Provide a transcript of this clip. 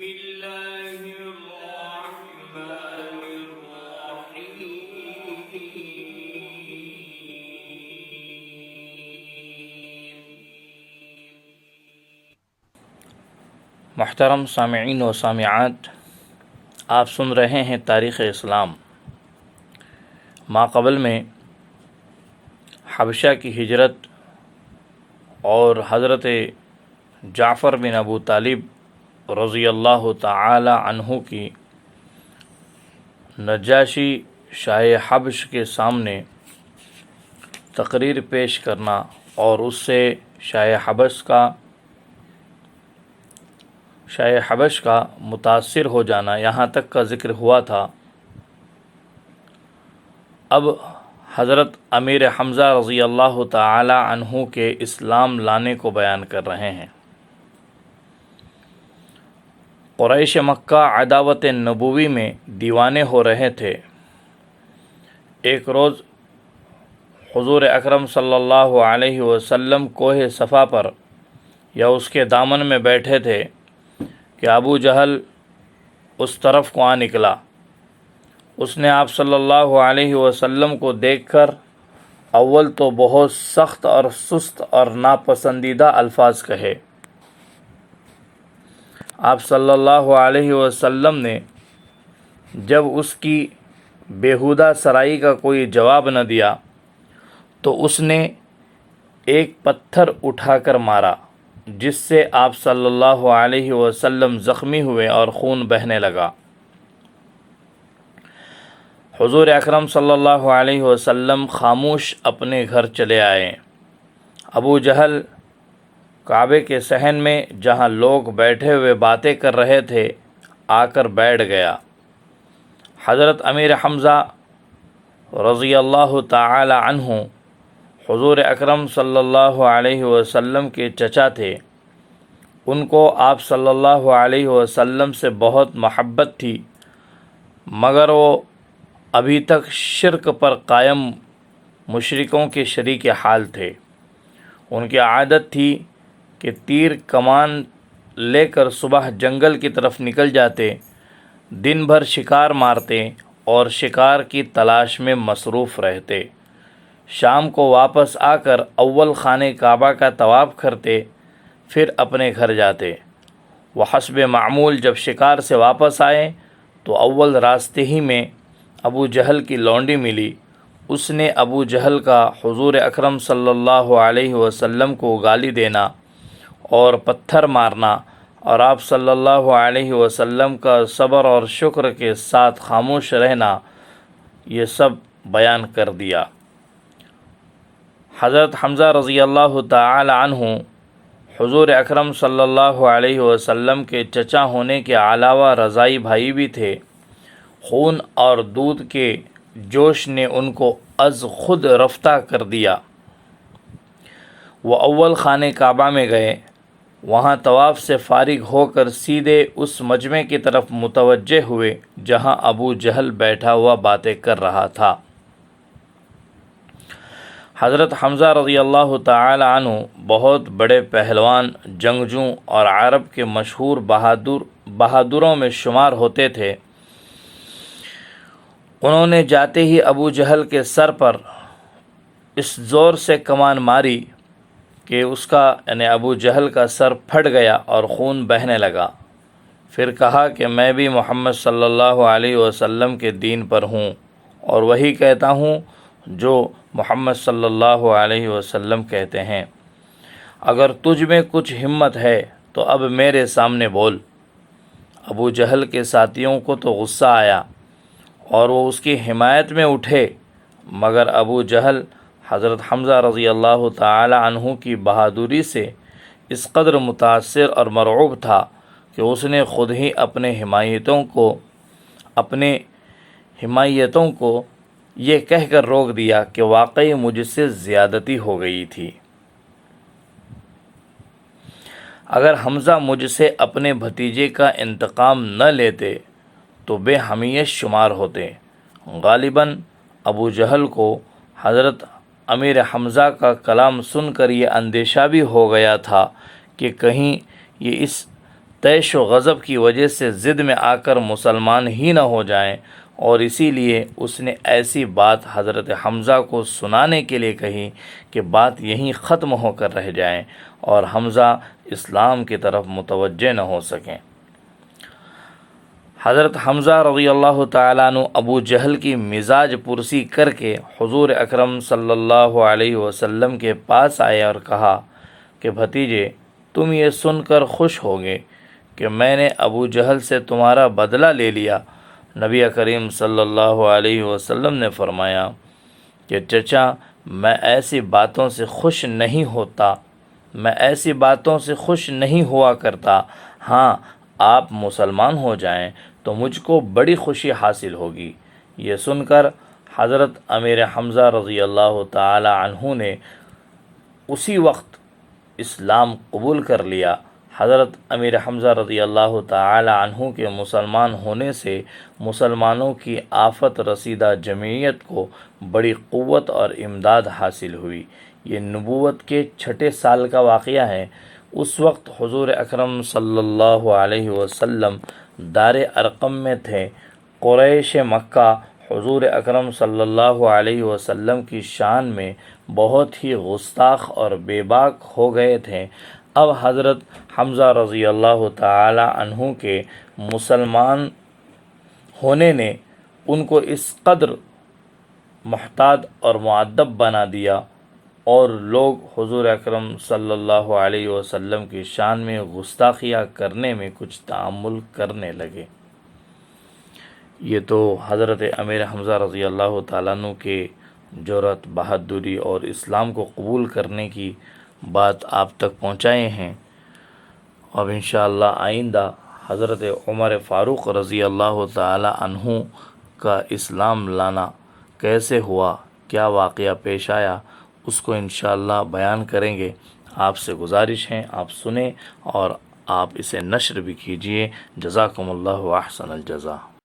الله الرحمن الرحيم. محترم سامعین و سامعات، آپ سن رہے ہیں تاریخ اسلام. ماقبل میں حبشہ کی ہجرت اور حضرت جعفر بن ابو طالب رضی اللہ تعالی عنہ کی نجاشی شاہ حبش کے سامنے تقریر پیش کرنا اور اس سے شاہ حبش کا متاثر ہو جانا یہاں تک کا ذکر ہوا تھا. اب حضرت امیر حمزہ رضی اللہ تعالی عنہ کے اسلام لانے کو بیان کر رہے ہیں. قریش مکہ عداوت نبوی میں دیوانے ہو رہے تھے. ایک روز حضور اکرم صلی اللہ علیہ وسلم کوہ صفا پر یا اس کے دامن میں بیٹھے تھے کہ ابو جہل اس طرف کو آ نکلا. اس نے آپ صلی اللہ علیہ وسلم کو دیکھ کر اول تو بہت سخت اور سست اور ناپسندیدہ الفاظ کہے. آپ صلی اللہ علیہ وسلم نے جب اس کی بیہودہ سرائی کا کوئی جواب نہ دیا تو اس نے ایک پتھر اٹھا کر مارا، جس سے آپ صلی اللہ علیہ وسلم زخمی ہوئے اور خون بہنے لگا. حضور اکرم صلی اللہ علیہ وسلم خاموش اپنے گھر چلے آئے. ابو جہل کعبے کے صحن میں جہاں لوگ بیٹھے ہوئے باتیں کر رہے تھے آ کر بیٹھ گیا. حضرت امیر حمزہ رضی اللہ تعالی عنہ حضور اکرم صلی اللہ علیہ وسلم کے چچا تھے. ان کو آپ صلی اللہ علیہ وسلم سے بہت محبت تھی، مگر وہ ابھی تک شرک پر قائم مشرکوں کے شریک حال تھے. ان کی عادت تھی کہ تیر کمان لے کر صبح جنگل کی طرف نکل جاتے، دن بھر شکار مارتے اور شکار کی تلاش میں مصروف رہتے. شام کو واپس آ کر اول خانہ کعبہ کا طواف کرتے، پھر اپنے گھر جاتے. وہ حسب معمول جب شکار سے واپس آئے تو اول راستے ہی میں ابو جہل کی لونڈی ملی. اس نے ابو جہل کا حضور اکرم صلی اللہ علیہ وسلم کو گالی دینا اور پتھر مارنا اور آپ صلی اللہ علیہ وسلم کا صبر اور شکر کے ساتھ خاموش رہنا، یہ سب بیان کر دیا. حضرت حمزہ رضی اللہ تعالی عنہ حضور اکرم صلی اللہ علیہ وسلم کے چچا ہونے کے علاوہ رضائی بھائی بھی تھے. خون اور دودھ کے جوش نے ان کو از خود رفتہ کر دیا. وہ اول خانہ کعبہ میں گئے. وہاں طواف سے فارغ ہو کر سیدھے اس مجمع کی طرف متوجہ ہوئے جہاں ابو جہل بیٹھا ہوا باتیں کر رہا تھا. حضرت حمزہ رضی اللہ تعالی عنہ بہت بڑے پہلوان، جنگجو اور عرب کے مشہور بہادروں میں شمار ہوتے تھے. انہوں نے جاتے ہی ابو جہل کے سر پر اس زور سے کمان ماری کہ اس کا یعنی ابو جہل کا سر پھٹ گیا اور خون بہنے لگا. پھر کہا کہ میں بھی محمد صلی اللہ علیہ وسلم کے دین پر ہوں اور وہی کہتا ہوں جو محمد صلی اللہ علیہ وسلم کہتے ہیں. اگر تجھ میں کچھ ہمت ہے تو اب میرے سامنے بول. ابو جہل کے ساتھیوں کو تو غصہ آیا اور وہ اس کی حمایت میں اٹھے، مگر ابو جہل حضرت حمزہ رضی اللہ تعالی عنہ کی بہادری سے اس قدر متاثر اور مرعوب تھا کہ اس نے خود ہی اپنے حمایتوں کو یہ کہہ کر روک دیا کہ واقعی مجھ سے زیادتی ہو گئی تھی. اگر حمزہ مجھ سے اپنے بھتیجے کا انتقام نہ لیتے تو بے حمیت شمار ہوتے. غالباً ابو جہل کو حضرت امیر حمزہ کا کلام سن کر یہ اندیشہ بھی ہو گیا تھا کہ کہیں یہ اس طیش و غضب کی وجہ سے ضد میں آ کر مسلمان ہی نہ ہو جائیں، اور اسی لیے اس نے ایسی بات حضرت حمزہ کو سنانے کے لیے کہی کہ بات یہیں ختم ہو کر رہ جائیں اور حمزہ اسلام کی طرف متوجہ نہ ہو سکیں۔ حضرت حمزہ رضی اللہ تعالیٰ عنہ ابو جہل کی مزاج پرسی کر کے حضور اکرم صلی اللہ علیہ وسلم کے پاس آئے اور کہا کہ بھتیجے، تم یہ سن کر خوش ہوگے کہ میں نے ابو جہل سے تمہارا بدلہ لے لیا۔ نبی کریم صلی اللہ علیہ وسلم نے فرمایا کہ چچا، میں ایسی باتوں سے خوش نہیں ہوتا، میں ایسی باتوں سے خوش نہیں ہوا کرتا۔ ہاں، آپ مسلمان ہو جائیں تو مجھ کو بڑی خوشی حاصل ہوگی۔ یہ سن کر حضرت امیر حمزہ رضی اللہ تعالی عنہ نے اسی وقت اسلام قبول کر لیا۔ حضرت امیر حمزہ رضی اللہ تعالی عنہ کے مسلمان ہونے سے مسلمانوں کی آفت رسیدہ جمعیت کو بڑی قوت اور امداد حاصل ہوئی۔ یہ نبوت کے 6 سال کا واقعہ ہے۔ اس وقت حضور اکرم صلی اللہ علیہ وسلم دار ارقم میں تھے۔ قریش مکہ حضور اکرم صلی اللہ علیہ وسلم کی شان میں بہت ہی گستاخ اور بے باک ہو گئے تھے۔ اب حضرت حمزہ رضی اللہ تعالی عنہ کے مسلمان ہونے نے ان کو اس قدر محتاط اور مؤدب بنا دیا، اور لوگ حضور اکرم صلی اللہ علیہ وسلم کی شان میں گستاخیاں کرنے میں کچھ تعامل کرنے لگے۔ یہ تو حضرت امیر حمزہ رضی اللہ تعالیٰ عنہ کے جرأت، بہادری اور اسلام کو قبول کرنے کی بات آپ تک پہنچائے ہیں۔ اب انشاءاللہ آئندہ حضرت عمر فاروق رضی اللہ تعالی عنہ کا اسلام لانا کیسے ہوا، کیا واقعہ پیش آیا، اس کو انشاءاللہ بیان کریں گے۔ آپ سے گزارش ہے آپ سنیں اور آپ اسے نشر بھی کیجئے۔ جزاکم اللہ احسن الجزا۔